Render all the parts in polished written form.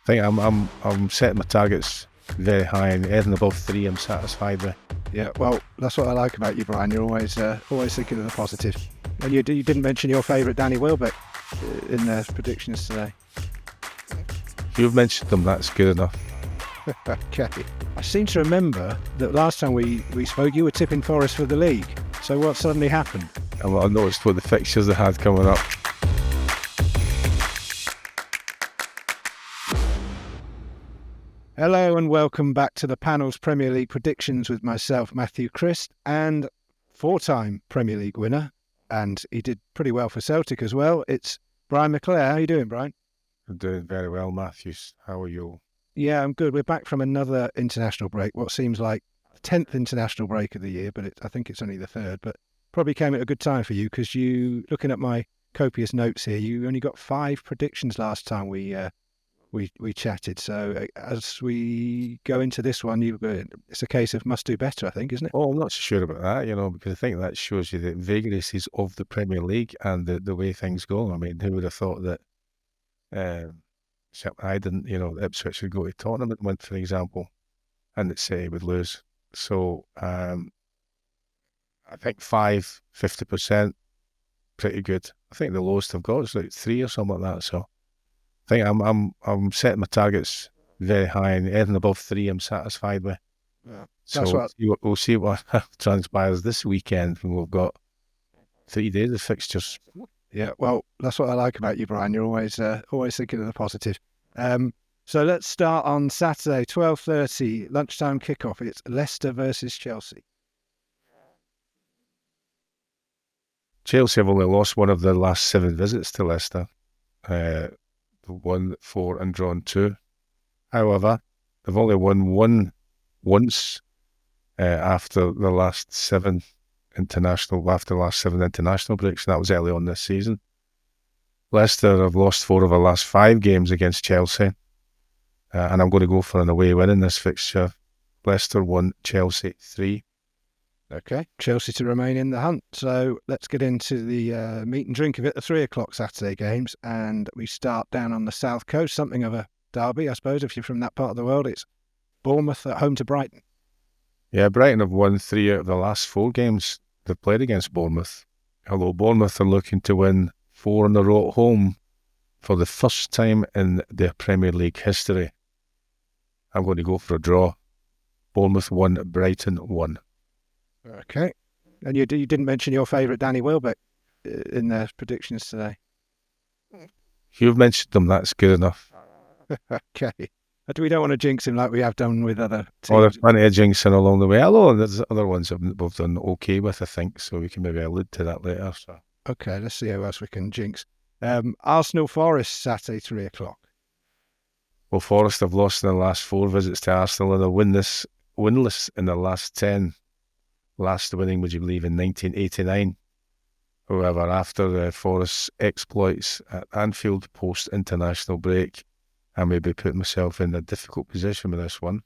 think I'm setting my targets very high, and anything above 3 I'm satisfied with. Yeah, well, that's what I like about you, Brian. You're always thinking of the positive. And you didn't mention your favourite Danny Welbeck in the predictions today. You've mentioned them, that's good enough. Okay. I seem to remember that last time we spoke, you were tipping Forest for the league. So what suddenly happened? I noticed what the fixtures they had coming up. Hello and welcome back to the panel's Premier League predictions with myself, Matthew Christ, and 4-time Premier League winner, and he did pretty well for Celtic as well. It's Brian McClair. How are you doing, Brian? I'm doing very well, Matthews. How are you? Yeah, I'm good. We're back from another international break, what seems like the 10th international break of the year, but I think it's only the 3rd, but probably came at a good time for you because looking at my copious notes here, you only got 5 predictions last time we chatted. So as we go into this one, it's a case of must do better, I think, isn't it? Oh, I'm not so sure about that, because I think that shows you the vagaries of the Premier League and the way things go. I mean, who would have thought that I didn't, Ipswich would go to Tottenham and win, for example, and that City would lose. So I think 50%, pretty good. I think the lowest I've got is like 3 or something like that. So I think I'm setting my targets very high, and anything above 3 I'm satisfied with. Yeah, so we'll see what transpires this weekend when we've got 3 days of fixtures. Yeah, well, that's what I like about you, Brian. You're always thinking of the positive. So let's start on Saturday, 12:30 lunchtime kickoff. It's Leicester versus Chelsea. Chelsea have only lost one of their last 7 visits to Leicester. Won 4 and drawn 2. However, they've only won 1 once after the last 7 international breaks, and that was early on this season. Leicester have lost 4 of their last 5 games against Chelsea, and I'm going to go for an away win in this fixture. Leicester 1, Chelsea 3. Okay, Chelsea to remain in the hunt. So let's get into the meat and drink of it, the 3 o'clock Saturday games, and we start down on the south coast, something of a derby, I suppose, if you're from that part of the world. It's Bournemouth at home to Brighton. Yeah, Brighton have won 3 out of the last 4 games they've played against Bournemouth, although Bournemouth are looking to win 4 in a row at home for the first time in their Premier League history. I'm going to go for a draw. Bournemouth 1, Brighton 1. Okay. And you didn't mention your favourite Danny Welbeck in the predictions today. You've mentioned them, that's good enough. Okay. We don't want to jinx him like we have done with other teams. Oh, there's plenty of jinxing along the way. Although there's other ones that we've done okay with, I think, so we can maybe allude to that later. So. Okay, let's see how else we can jinx. Arsenal Forest, Saturday, 3 o'clock. Well, Forest have lost in their last 4 visits to Arsenal, and they're winless in their last 10. Last winning, would you believe, in 1989. However, after Forest's exploits at Anfield post-international break, I may be putting myself in a difficult position with this one.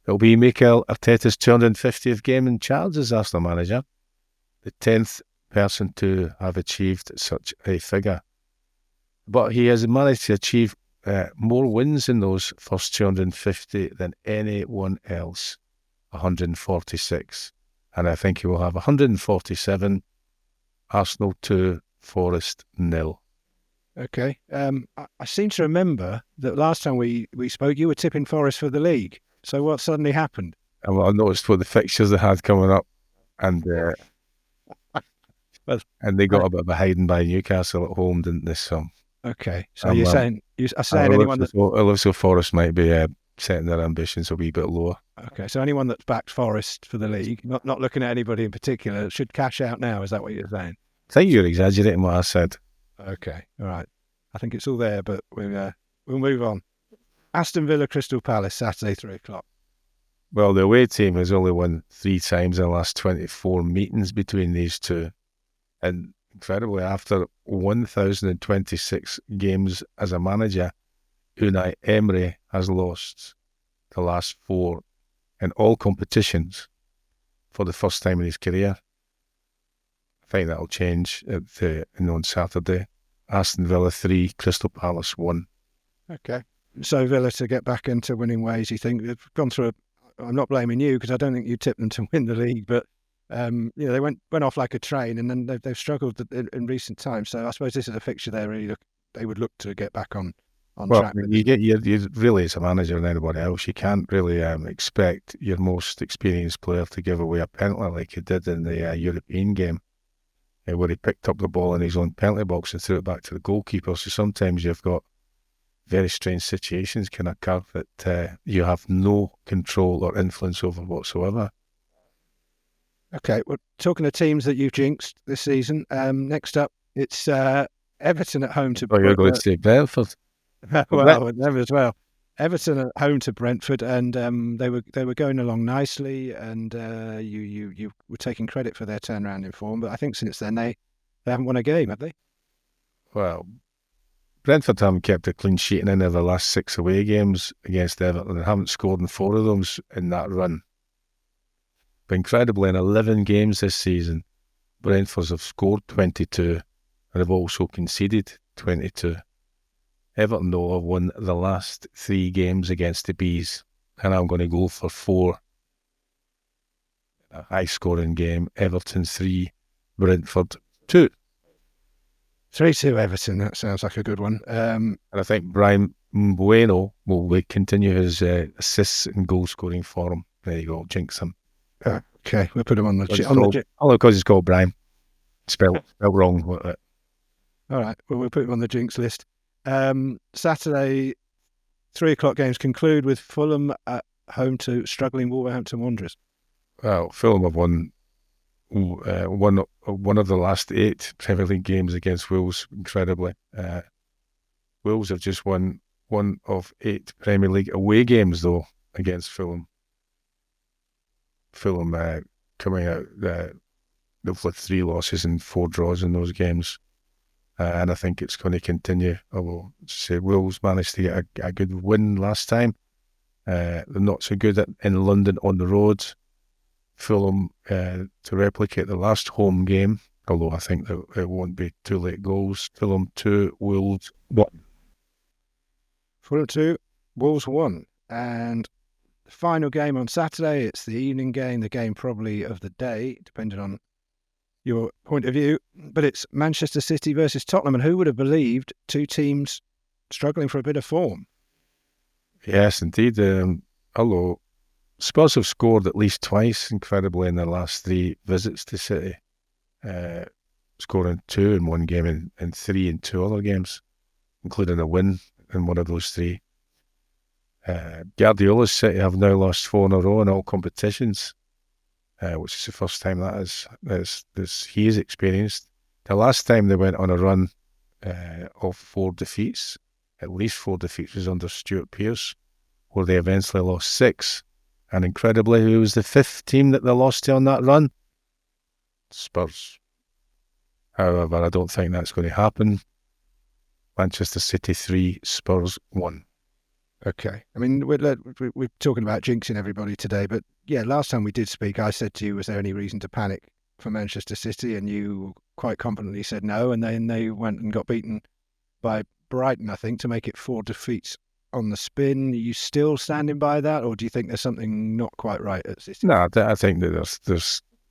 It'll be Mikel Arteta's 250th game in charge as Arsenal manager, the 10th person to have achieved such a figure. But he has managed to achieve more wins in those first 250 than anyone else, 146. And I think he will have 147, Arsenal 2, Forest 0. Okay. I seem to remember that last time we spoke, you were tipping Forest for the league. So what suddenly happened? I noticed what the fixtures they had coming up, and they got a bit of a hiding by Newcastle at home, didn't they? So okay. So you're saying anyone that Liverpool Forest might be setting their ambitions a wee bit lower. Okay, so anyone that's backed Forest for the league, not looking at anybody in particular, should cash out now. Is that what you're saying? I think you're exaggerating what I said. Okay, all right. I think it's all there, but we'll move on. Aston Villa Crystal Palace, Saturday, 3 o'clock. Well, the away team has only won 3 times in the last 24 meetings between these two. And incredibly, after 1,026 games as a manager, Unai Emery has lost the last 4 in all competitions for the first time in his career. I think that'll change on Saturday. Aston Villa 3, Crystal Palace 1. Okay. so Villa to get back into winning ways? You think they've gone through? I'm not blaming you because I don't think you tipped them to win the league, but they went off like a train, and then they've struggled in recent times. So I suppose this is a fixture they would look to get back on Well, track. I mean, you really, as a manager and anybody else, you can't really expect your most experienced player to give away a penalty like he did in the European game, where he picked up the ball in his own penalty box and threw it back to the goalkeeper. So sometimes you've got very strange situations can occur that you have no control or influence over whatsoever. Okay, well, talking of teams that you've jinxed this season, next up it's Everton at home to. Oh, you're going to say Brentford? Well, them as well. Everton at home to Brentford, and they were going along nicely, and you were taking credit for their turnaround in form. But I think since then they haven't won a game, have they? Well, Brentford haven't kept a clean sheet in any of the last 6 away games against Everton and haven't scored in 4 of them in that run. But incredibly, in 11 games this season, Brentford have scored 22 and have also conceded 22. Everton, though, have won the last 3 games against the Bees, and I'm going to go for 4. A high-scoring game. Everton 3, Brentford 2. 3-2 Everton. That sounds like a good one. And I think Brian Bueno will continue his assists and goal-scoring form. There you go, jinx him. Okay, we'll put him on the only because he's called Brian. Spelled wrong. All right, well, we'll put him on the jinx list. Saturday, 3:00 games conclude with Fulham at home to struggling Wolverhampton Wanderers. Well, Fulham have won one of the last 8 Premier League games against Wolves, incredibly. Wolves have just won 1 of 8 Premier League away games, though, against Fulham. Fulham coming out, they've had 3 losses and 4 draws in those games. And I think it's going to continue. Although, say, Wolves managed to get a good win last time. They're not so good in London on the road. Fulham to replicate the last home game, although I think that it won't be 2 late goals. Fulham 2, Wolves 1. Fulham 2, Wolves 1. And the final game on Saturday, it's the evening game, the game probably of the day, depending on your point of view. But it's Manchester City versus Tottenham. And who would have believed 2 teams struggling for a bit of form? Yes, indeed. Although Spurs have scored at least twice, incredibly, in their last 3 visits to City, scoring 2 in one game and 3 in 2 other games, including a win in one of those 3. Guardiola's City have now lost 4 in a row in all competitions, which is the first time he has experienced. The last time they went on a run of 4 defeats, at least 4 defeats, was under Stuart Pearce, where they eventually lost 6. And incredibly, who was the 5th team that they lost to on that run? Spurs. However, I don't think that's going to happen. Manchester City 3, Spurs 1. Okay. I mean, we're talking about jinxing everybody today, but yeah, last time we did speak, I said to you, was there any reason to panic for Manchester City? And you quite confidently said no, and then they went and got beaten by Brighton, I think, to make it 4 defeats on the spin. Are you still standing by that, or do you think there's something not quite right at City? No, I think that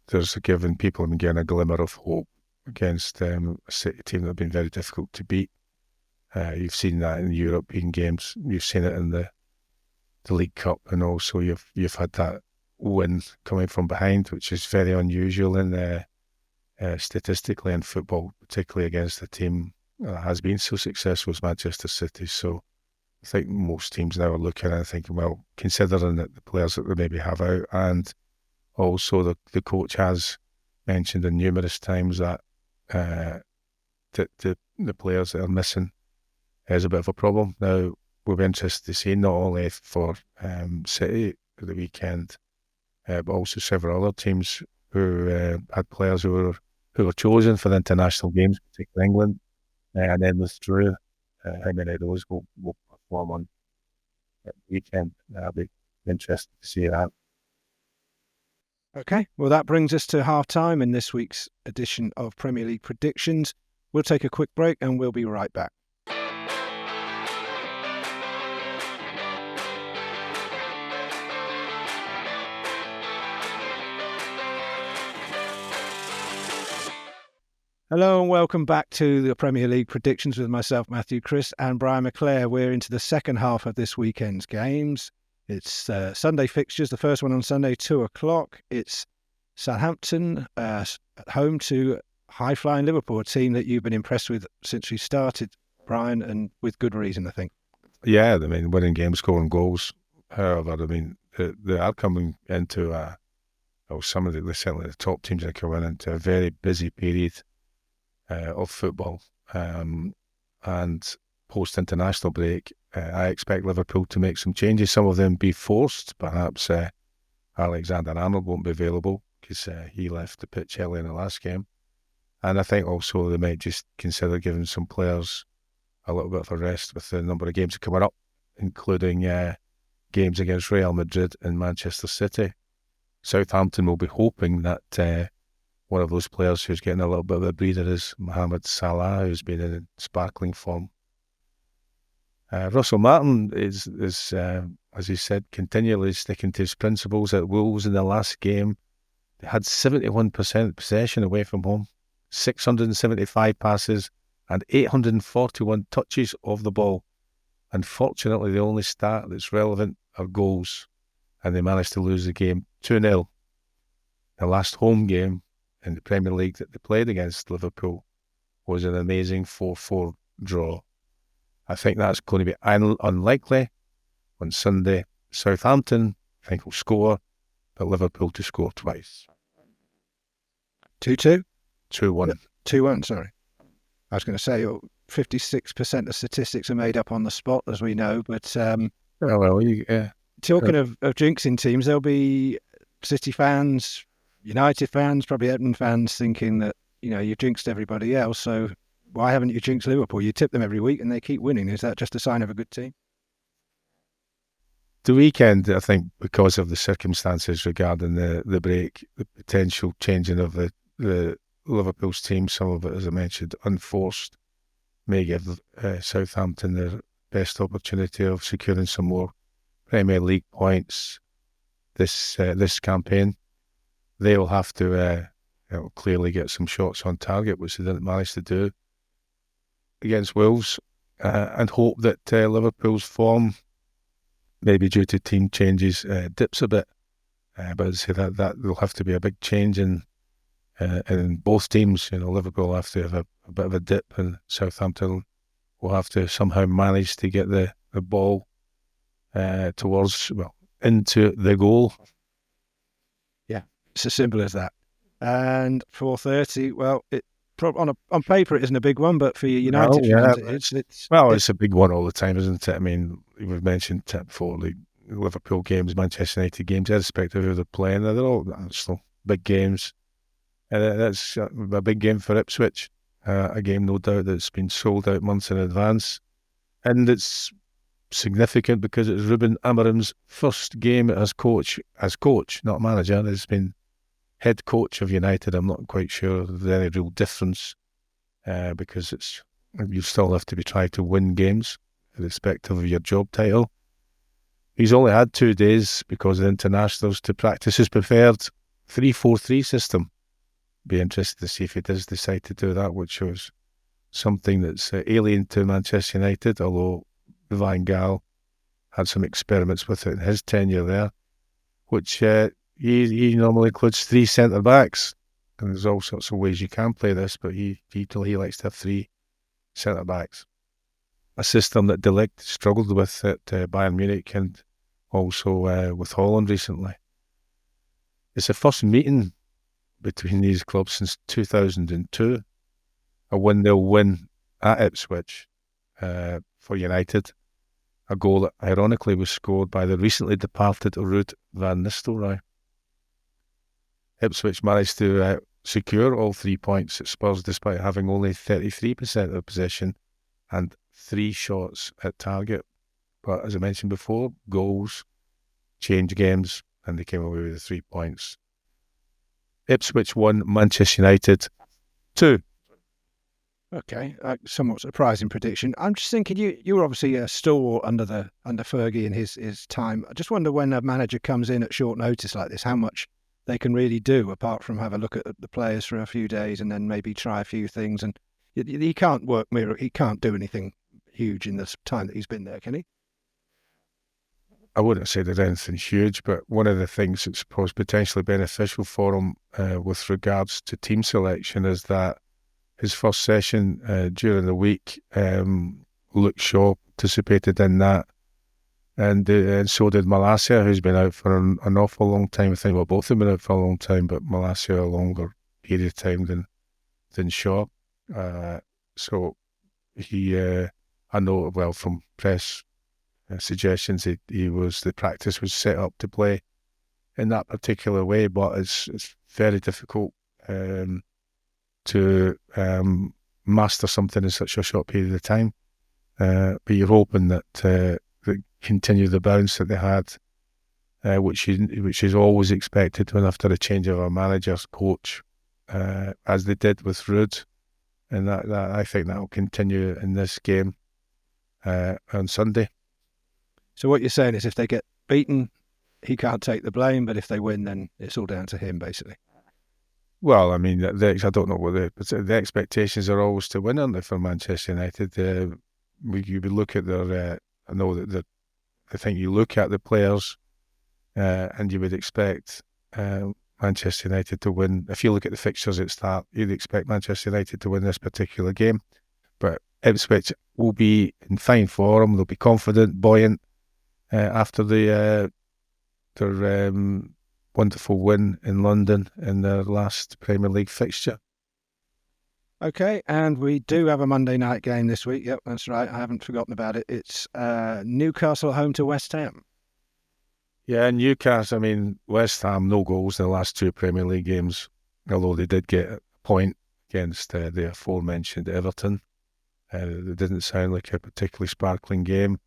there's given people again a glimmer of hope against a City team that have been very difficult to beat. You've seen that in the European games. You've seen it in the League Cup, and also you've had that win coming from behind, which is very unusual in statistically in football, particularly against a team that has been so successful as Manchester City. So I think most teams now are looking and thinking, well, considering that the players that they maybe have out, and also the coach has mentioned in numerous times that the players that are missing is a bit of a problem. Now, we'll be interested to see not only for City at the weekend, but also several other teams who had players who were chosen for the international games, particularly England, and then withdrew. How many of those will perform on the weekend? I'll be interested to see that. Okay, well, that brings us to half-time in this week's edition of Premier League Predictions. We'll take a quick break and we'll be right back. Hello and welcome back to the Premier League predictions with myself, Matthew, Chris and Brian McClair. We're into the second half of this weekend's games. It's Sunday fixtures, the first one on Sunday, 2:00. It's Southampton at home to high-flying Liverpool, a team that you've been impressed with since we started, Brian, and with good reason, I think. Yeah, I mean, winning games, scoring goals. However, I mean, they are coming into certainly the top teams are coming into a very busy period of football. And post-international break, I expect Liverpool to make some changes. Some of them be forced. Perhaps Alexander-Arnold won't be available because he left the pitch early in the last game. And I think also they might just consider giving some players a little bit of a rest with the number of games coming up, including games against Real Madrid and Manchester City. Southampton will be hoping that one of those players who's getting a little bit of a breather is Mohamed Salah, who's been in sparkling form. Russell Martin is as he said, continually sticking to his principles. At Wolves in the last game, they had 71% possession away from home, 675 passes and 841 touches of the ball. Unfortunately, the only stat that's relevant are goals, and they managed to lose the game 2-0. The last home game in the Premier League that they played against Liverpool was an amazing 4-4 draw. I think that's going to be unlikely on Sunday. Southampton, I think, will score, but Liverpool to score twice. 2-2? 2-1. 2-1, sorry. I was going to say 56% of statistics are made up on the spot, as we know, but talking of jinxing teams, there'll be City fans, United fans, probably Everton fans thinking that, you jinxed everybody else, so why haven't you jinxed Liverpool? You tip them every week and they keep winning. Is that just a sign of a good team? The weekend, I think, because of the circumstances regarding the break, the potential changing of the Liverpool's team, some of it, as I mentioned, unforced, may give Southampton their best opportunity of securing some more Premier League points this campaign. They will have to clearly get some shots on target, which they didn't manage to do against Wolves, and hope that Liverpool's form, maybe due to team changes, dips a bit. But as I say, that will have to be a big change in both teams. Liverpool will have to have a bit of a dip, and Southampton will have to somehow manage to get the ball into the goal. Yeah, it's as simple as that. And 4:30, well, on paper it isn't a big one, but for United fans, it's a big one all the time, isn't it? I mean, we've mentioned it before, the Liverpool games, Manchester United games, irrespective of who they're playing, they're all still big games. And that's a big game for Ipswich, a game no doubt that's been sold out months in advance. And it's significant because it's Ruben Amorim's first game as coach, not manager. He's been head coach of United. I'm not quite sure if there's any real difference because you still have to be trying to win games irrespective of your job title. He's only had 2 days because of the internationals to practice his preferred 3-4-3 system. Be interested to see if he does decide to do that, which was something that's alien to Manchester United, although Van Gaal had some experiments with it in his tenure there, which he normally includes 3 centre-backs, and there's all sorts of ways you can play this, but he likes to have 3 centre-backs. A system that De Ligt struggled with at Bayern Munich and also with Holland recently. It's the first meeting between these clubs since 2002, a 1-0 win at Ipswich for United, a goal that ironically was scored by the recently departed Ruud van Nistelrooy. Ipswich managed to secure all 3 points at Spurs despite having only 33% of possession and 3 shots at target. But as I mentioned before, goals change games, and they came away with the 3 points. Ipswich 1, Manchester United 2. Okay, somewhat surprising prediction. I'm just thinking you were obviously a stalwart under Fergie in his time. I just wonder when a manager comes in at short notice like this, how much they can really do apart from have a look at the players for a few days and then maybe try a few things. And he can't he can't do anything huge in the time that he's been there, can he? I wouldn't say there's anything huge, but one of the things that's potentially beneficial for him with regards to team selection is that his first session during the week, Luke Shaw participated in that, and so did Malacia, who's been out for an awful long time. I think both have been out for a long time, but Malacia a longer period of time than Shaw. So he, I know well from press suggestions, the practice was set up to play in that particular way, but it's very difficult to master something in such a short period of time. But you're hoping that they continue the bounce that they had, which is always expected when after a change of a manager's coach, as they did with Ruud, and that I think that will continue in this game on Sunday. So what you're saying is if they get beaten, he can't take the blame, but if they win, then it's all down to him, basically. Well, I mean, I don't know what the expectations are always to win, aren't they, for Manchester United? You would look at their, I know that I think you look at the players and you would expect Manchester United to win. If you look at the fixtures at start, you'd expect Manchester United to win this particular game. But Ipswich will be in fine form. They'll be confident, buoyant after their wonderful win in London in their last Premier League fixture. Okay, and we do have a Monday night game this week. Yep, that's right. I haven't forgotten about it. It's Newcastle home to West Ham. Yeah, Newcastle, I mean, West Ham, no goals in the last two Premier League games, although they did get a point against the aforementioned Everton. It didn't sound like a particularly sparkling game.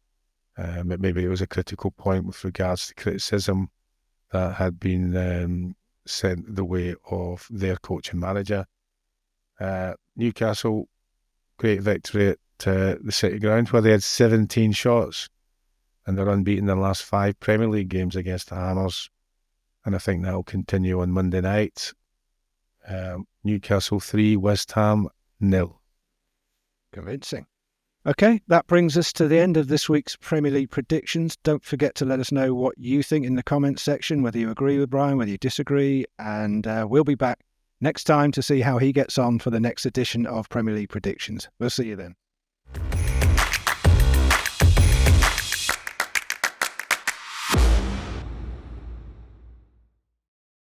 But maybe it was a critical point with regards to criticism that had been sent the way of their coach and manager. Newcastle, great victory at the City Ground where they had 17 shots and they're unbeaten in the last 5 Premier League games against the Hammers. And I think that will continue on Monday night. Newcastle 3, West Ham 0. Convincing. Okay, that brings us to the end of this week's Premier League predictions. Don't forget to let us know what you think in the comments section, whether you agree with Brian, whether you disagree, and we'll be back next time to see how he gets on for the next edition of Premier League predictions. We'll see you then.